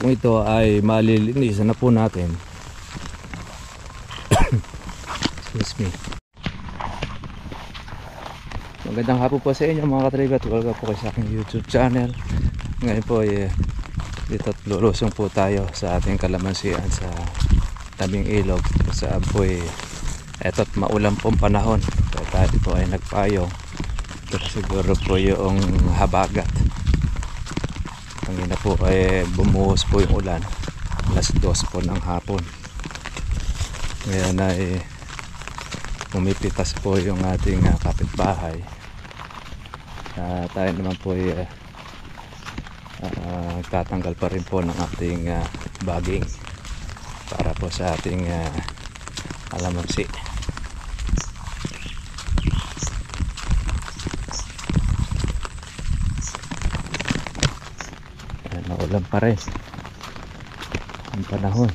Kung ito ay malilinisan na po natin. Excuse me. Magandang hapon po sa inyo mga katribat. Welcome po kayo sa aking YouTube channel. Ngayon po dito lulusong po tayo sa ating kalamansian sa tabing ilog. Saan po eto't maulan pong panahon. Kaya tayo po ay nagpayo. Ito siguro po yung habagat. Kanina po ay bumuhos po yung ulan. Alas 2 po ng hapon. Ngayon ay pumipitas po yung ating kapitbahay. Tayo naman po ay tatanggal pa rin po ng ating baging para po sa ating kalamansi. Maulan pa rin ang panahon.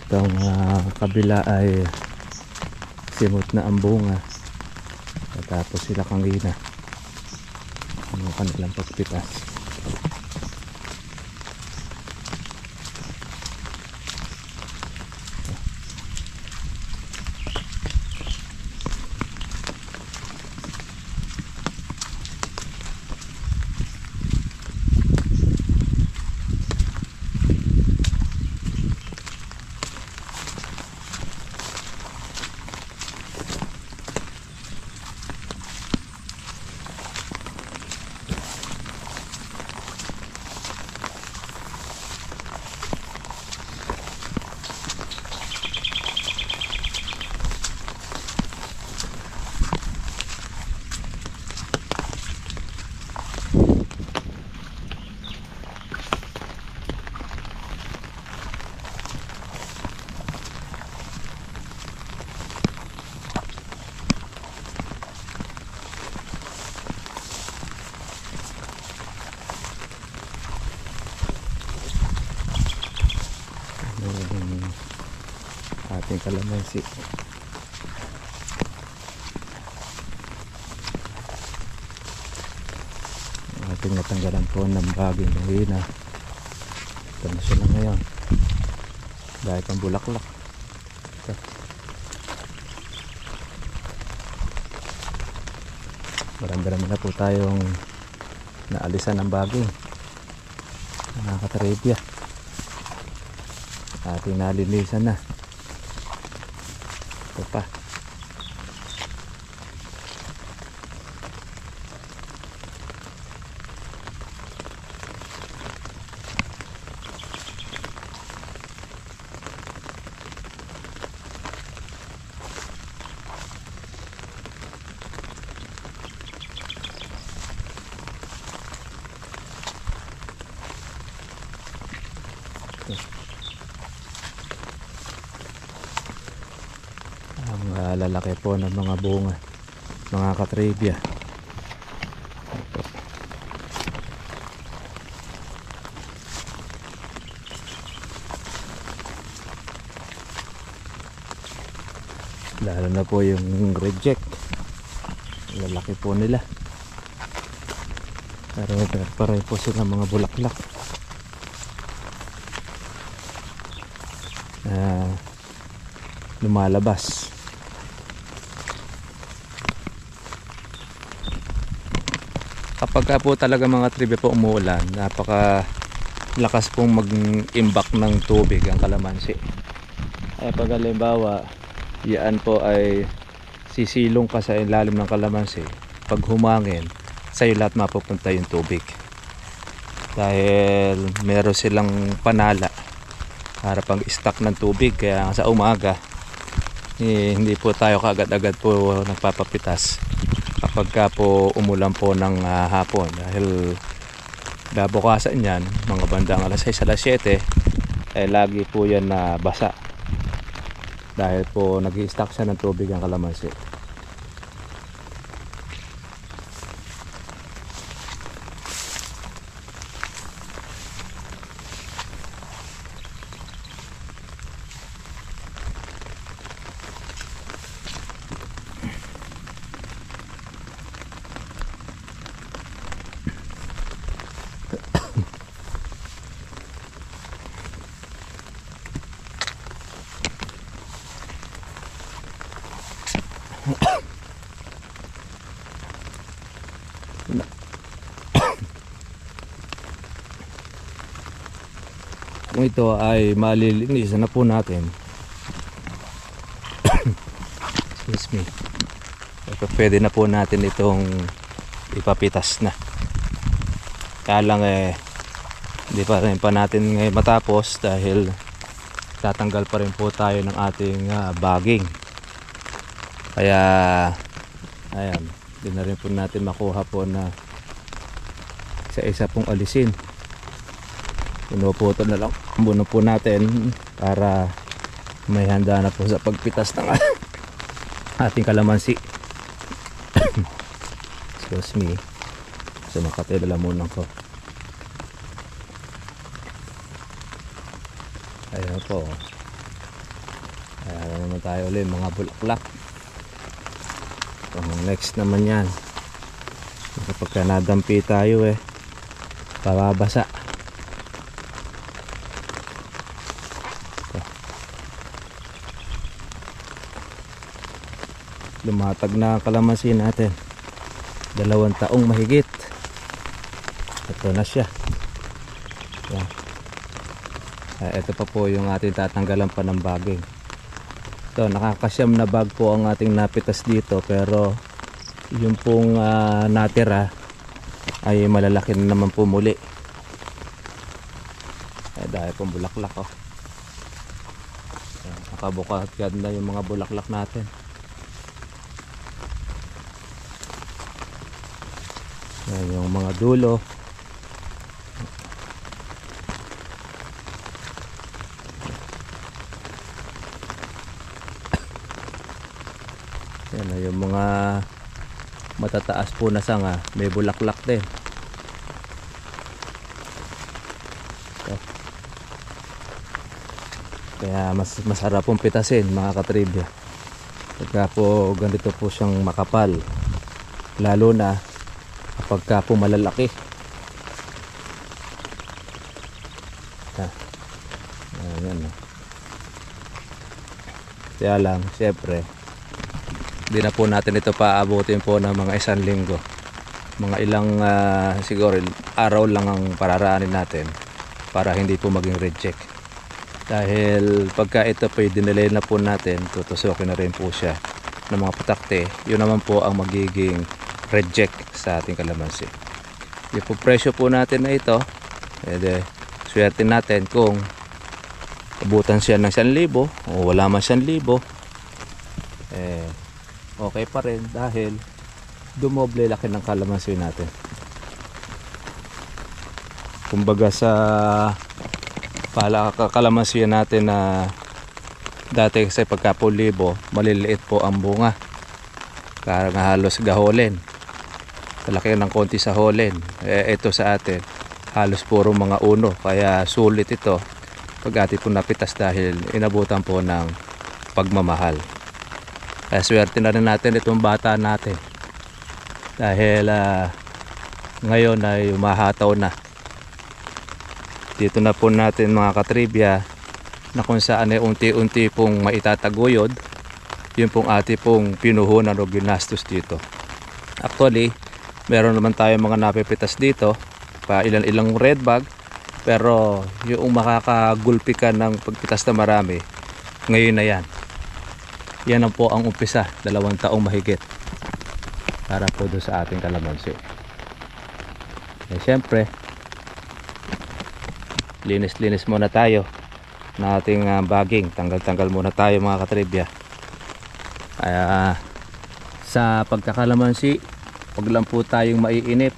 Itong kabila ay simot na ang bunga. Tapos sila kanina ang kanilang pagpitas. Ating kalamansi. Ating natanggalan po ng baging kanina. Ito na sila ngayon. Dahil pang bulaklak. Ito. Marami na po tayong naalisan ng baging. Nakakatribya. Ating nalinisan na. Ito pa. Ang lalaki po ng mga bunga, mga katribya. Lalo na po yung reject, lalaki po nila. Pero pare po sila mga bulaklak. Lumalabas. Kapag po talaga mga tribe po umuulan, napaka lakas pong mag-imbak ng tubig ang kalamansi. Ay pag halimbawa yan po ay sisilong ka sa ilalim ng kalamansi, pag humangin sa'yo lahat mapupunta yung tubig dahil meron silang panala para pang stock ng tubig. Kaya sa umaga hindi po tayo kaagad-agad po nagpapapitas kapag ka po umulan po ng hapon, dahil babukasan yan mga bandang alas 6 alas 7 lagi po yan na basa dahil po nag-i-stock siya ng tubig ang kalamansi. Kung ito ay malilinis na po natin, excuse me, pwede na po natin itong ipapitas na. Kaya lang hindi pa rin pa natin ngayon matapos dahil tatanggal pa rin po tayo ng ating bagging. Kaya ayan, hindi na rin po natin makuha po na isa-isa pong alisin. Pinuputol na lang muna po natin para may handa na po sa pagpitas ng ating kalamansi. Excuse me, so makatila muna ko. Ayan po, ayan naman tayo ulit mga bulaklak. Next naman yan, kapag nadampi tayo pababasa. Lumatag na ang kalamansi natin, 2 taong mahigit. Ito na siya. Yan. Ito pa po yung ating tatanggalan pa ng bagging. Ito, nakakasyam na bag po ang ating napitas dito, pero yung pong natira ay malalaki na naman po muli. Dahil pong bulaklak nakabukat na yung mga bulaklak natin. Yan yung mga dulo. Yan na yung mga matataas po na sanga, may bulaklak din. So, kaya masarap pong pitasin mga katribya. Pagka po ganito po siyang makapal, lalo na kapag po malalaki. Ayan. Kaya lang, siyempre, hindi na po natin ito paabutin po ng mga 1 linggo. Mga ilang siguro araw lang ang pararaanin natin para hindi po maging reject. Dahil pagka ito po dinelay na po natin, tutusukin na rin po siya ng mga patakte. Yun naman po ang magiging reject sa ating kalamansi. Yung po presyo po natin na ito, swerte natin kung abutan siya ng 1,000 o wala man 1,000, okay pa rin dahil dumoble laki ng kalamansi natin. Kumbaga sa kalamansi natin na dati kasi pagka po 1,000, maliliit po ang bunga, parang halos gaholin, talaki ng konti sa holen. Ito sa atin halos puro mga uno, kaya sulit ito pag atin po napitas dahil inabutan po ng pagmamahal. Kaya swerte na rin natin itong bata natin dahil ngayon ay umahataw na. Dito na po natin mga katribya na kung saan ay unti-unti pong maitataguyod yun pong ating pong pinuhunan o ginastos dito. Actually, meron naman tayo mga napipitas dito pa ilan-ilang red bag, pero yung makakagulpi ka ng pagpitas na marami ngayon na yan. Yan ang po ang umpisa, 2 taong mahigit para po doon sa ating kalamansi. Siyempre, linis-linis muna tayo na ating bagging. Tanggal-tanggal muna tayo mga katribya. Kaya sa pagkakalamansi, wag lang po tayong maiinip.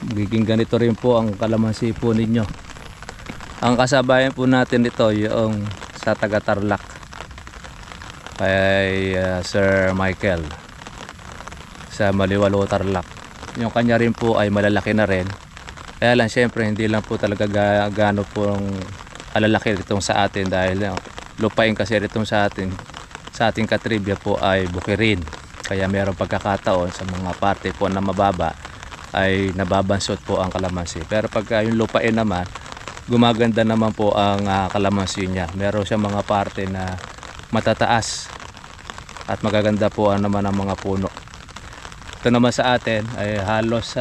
Magiging ganito rin po ang kalamansi po ninyo. Ang kasabayan po natin ito yung sa taga Tarlac kay Sir Michael sa Maliwalo, Tarlac. Yung kanya rin po ay malalaki na rin. Kaya lang syempre hindi lang po talaga gaano pong alalaki itong sa atin dahil lupain kasi itong sa ating katribya po ay bukirin. Kaya mayroong pagkakataon sa mga parte po na mababa ay nababansot po ang kalamansi. Pero pagka yung lupain naman, gumaganda naman po ang kalamansi niya. Meron siya mga parte na matataas at magaganda po naman ang mga puno. Ito naman sa atin ay halos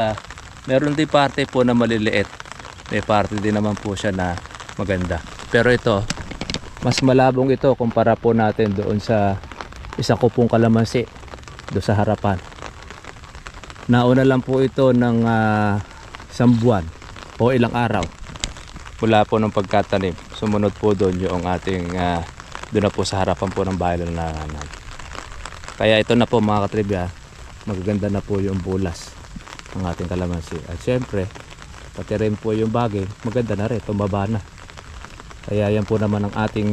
meron din parte po na maliliit. may parte din naman po siya na maganda. Pero ito, mas malabong ito kumpara po natin doon sa isa ko pong kalamansi doon sa harapan. Nauna lang po ito ng isang buwan o ilang araw mula po ng pagkatanim. Sumunod po doon yung ating doon na po sa harapan po ng bahay na nanay. Kaya ito na po mga katribya, magaganda na po yung bulas ng ating kalamansi. At syempre, pati rin po yung bagay, maganda na rin, tumaba na. Kaya yan po naman ang ating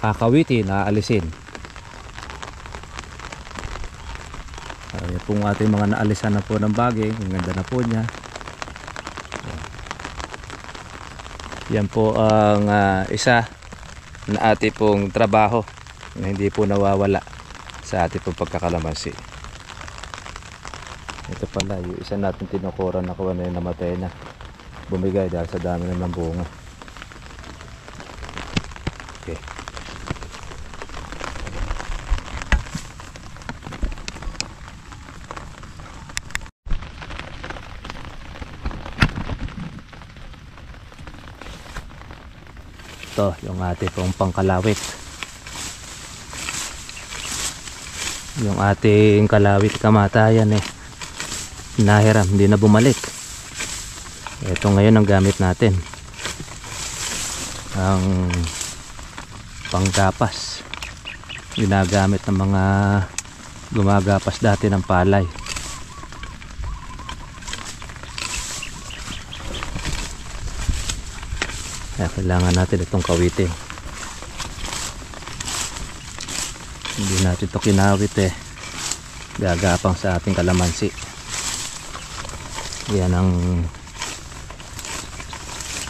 kakawiti na aalisin. Yan po ang ating mga naalisan na po ng bagay, ang ganda na po niya. Yan po ang isa na ating pong trabaho na hindi po nawawala sa ating pong pagkakalamansi. Ito pala yung isa natin tinukuran na kuha na yung namatay na, bumigay dahil sa dami ng bunga. Okay. Ito yung ating pong pangkalawit. Yung ating kalawit kamatayan nahiram, hindi na bumalik. Ito ngayon ang gamit natin, ang panggapas, ginagamit ng mga gumagapas dati ng palay. Kaya kailangan natin itong kawitin. Hindi natin ito kinawit gagapang sa ating kalamansi. Yan ang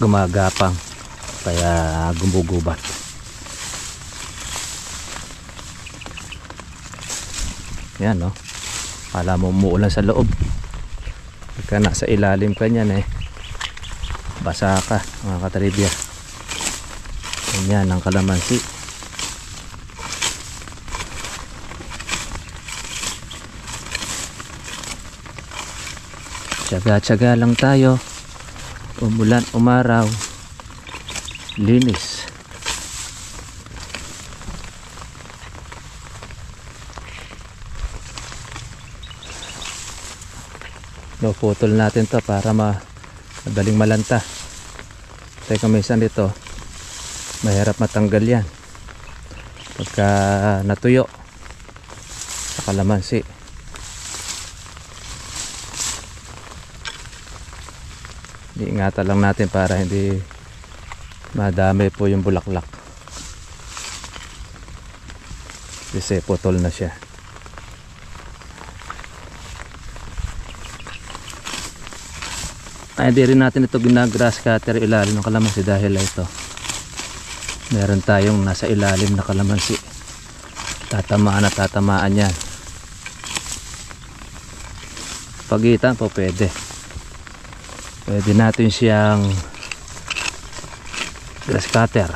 gumagapang, kaya gumugubat. Yan no, kala mo umuulan sa loob, pagka nasa ilalim ka niyan basa ka mga katribya. Yan ang kalamansi. Tsaga-tsaga lang tayo, umulan, umaraw, linis. Putol natin to para madaling malanta. Teka, minsan dito mahirap matanggal yan pagka natuyo sa kalamansi. Iingatan lang natin para hindi madami po yung bulaklak, kasi putol na siya. Ay, di rin natin ito ginagrass cutter ilalim ng kalamansi dahil ito meron tayong nasa ilalim na kalamansi, tatamaan at tatamaan yan. Pagitan po pwede natin siyang grass cutter.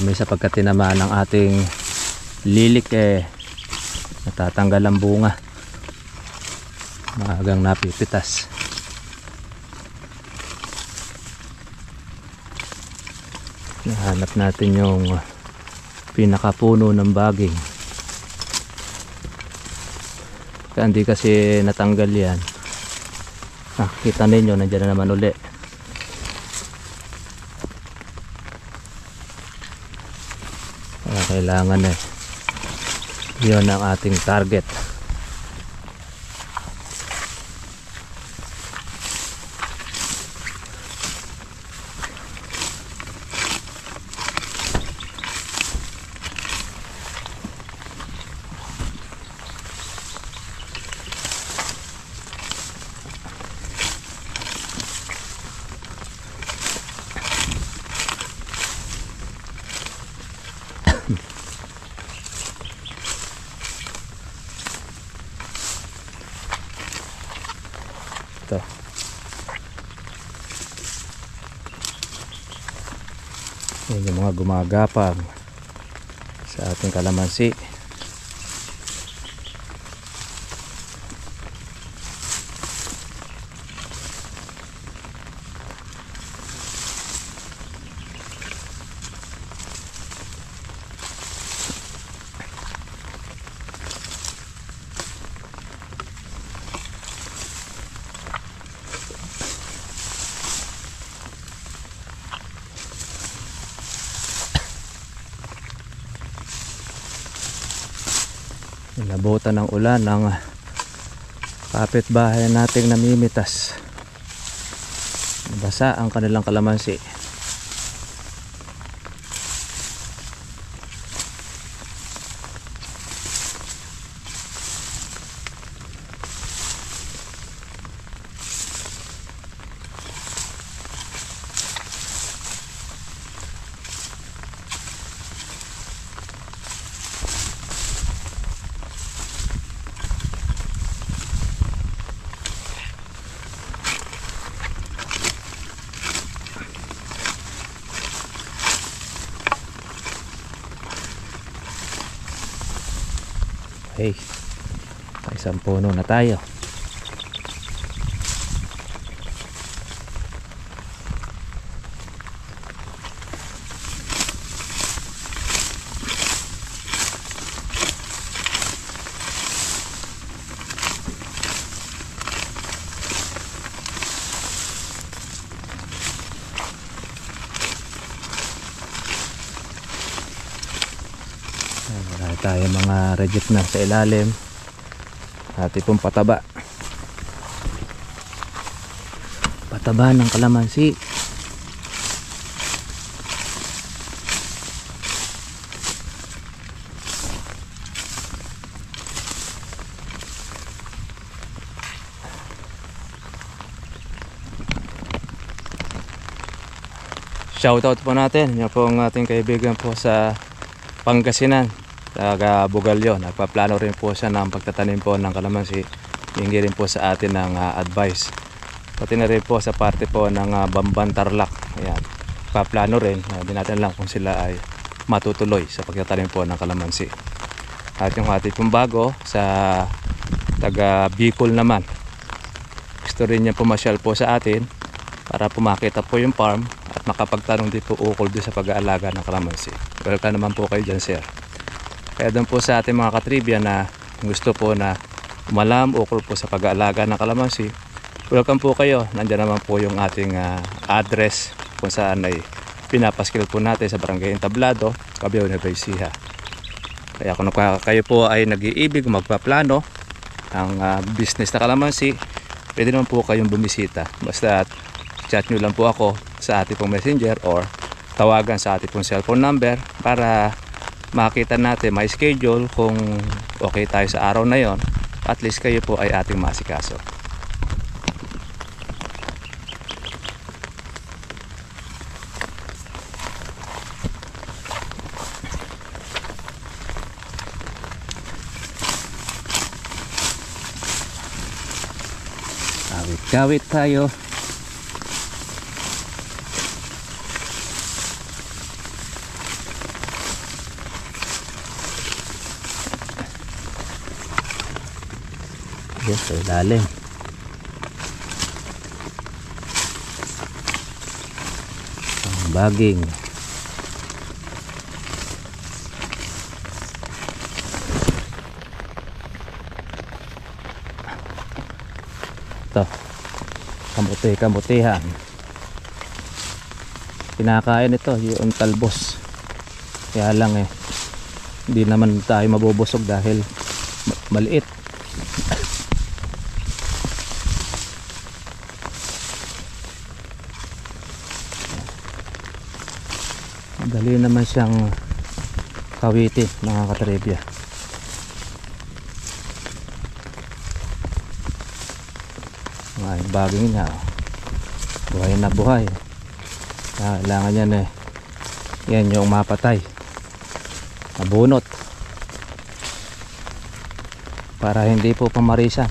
May sa pagkatinamaan ng ating lilik natatanggal ang bunga, maagang napipitas. Nahanap natin yung pinakapuno ng baging. Kaya hindi kasi natanggal yan. Nakikita ninyo, nandiyan na naman uli. Kaya kailangan yun ang ating target. Ito. Yan yung mga gumagapang sa ating kalamansi. Inabutan ng ulan ng kapitbahay nating namimitas. Nabasa ang kanilang kalamansi. Hey, isang puno na tayo. Wala tayo mga reject na sa ilalim. Ati pong pataba ng kalamansi. Shoutout po natin yan po ang ating kaibigan po sa Pangasinan, taga Bugalyo. Nagpaplano rin po siya ng pagtatanim po ng kalamansi. Hingi rin po sa atin ng advice. Pati na rin po sa parte po ng Bamban Tarlac. Ayan, paplano rin. Hindi natin lang kung sila ay matutuloy sa pagtatanim po ng kalamansi. At yung ating pong bago sa taga Bicol naman, gusto rin niya pumasyal po sa atin para pumakita po yung farm at makapagtanong din po ukol din sa pag-aalaga ng kalamansi. Welcome naman po kayo dyan, sir. Kaya doon po sa ating mga katribya na gusto po na umalam ukol po sa pag-aalaga ng kalamansi, welcome po kayo. Nandiyan naman po yung ating address kung saan ay pinapaskil po natin sa Barangay Entablado, Cabiao, Nueva Ecija. Kaya kung kayo po ay nag-iibig magpaplano ng business na kalamansi, pwede naman po kayong bumisita. Basta chat nyo lang po ako sa ating pong messenger or tawagan sa ating pong cellphone number para makita natin, may schedule kung okay tayo sa araw na yon. At least kayo po ay ating masikaso. Kawit tayo. Yes, sa ilalim. Ang baging. Ito. Kamuti-kamutihan. Kinakain ito yung talbos. Kaya lang hindi naman tayo mabubusog dahil maliit. Dali naman siyang kawitin, mga katribya. Yung baging niya, buhay na buhay. Kailangan yan yan yung mapatay, mabunot para hindi po pamarisan.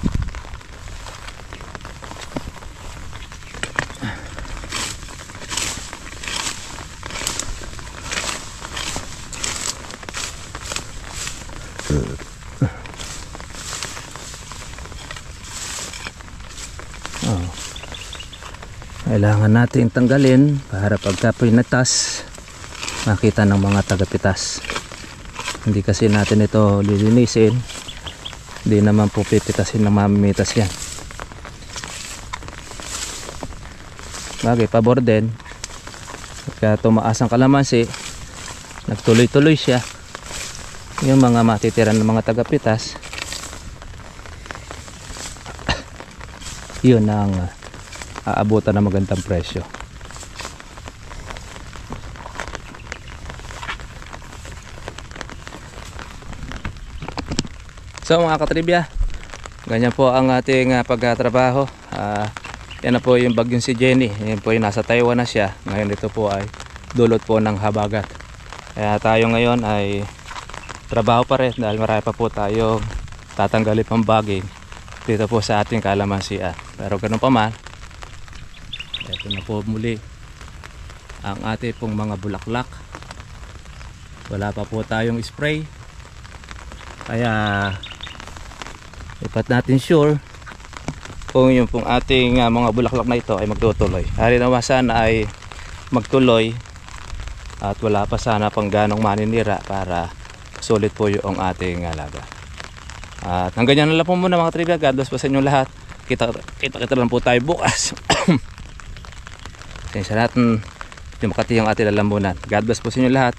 Kailangan natin tanggalin para pagka pinatas makita ng mga tagapitas. Hindi kasi natin ito lilinisin, hindi naman po pipitasin ng mamimitas yan. Bagay pabor din pagka tumaas ang kalamansi, nagtuloy-tuloy siya, yung mga matitira ng mga tagapitas yun ang aabutan ng magandang presyo. So mga katribya, ganyan po ang ating pagtatrabaho. Yan na po yung bagyong si Jenny. Yan po yung nasa Taiwan na siya. Ngayon ito po ay dulot po ng habagat. Kaya tayo ngayon ay trabaho pa rin dahil marami pa po tayo tatanggalin pang baging dito po sa ating kalamansian. Pero ganun pa man, ito na po muli ang ating pong mga bulaklak. Wala pa po tayong spray, kaya dapat natin sure kung yung pong ating mga bulaklak na ito ay magtutuloy. Hari naman sana ay magtuloy at wala pa sana pang ganong maninira para sulit po yung ating laban. At hanggang yan na lang po muna mga trivia. God bless po sa inyo lahat. Kita lang po tayo bukas. Pasensya natin yung makati yung ating lalambunan. God bless po sa inyo lahat.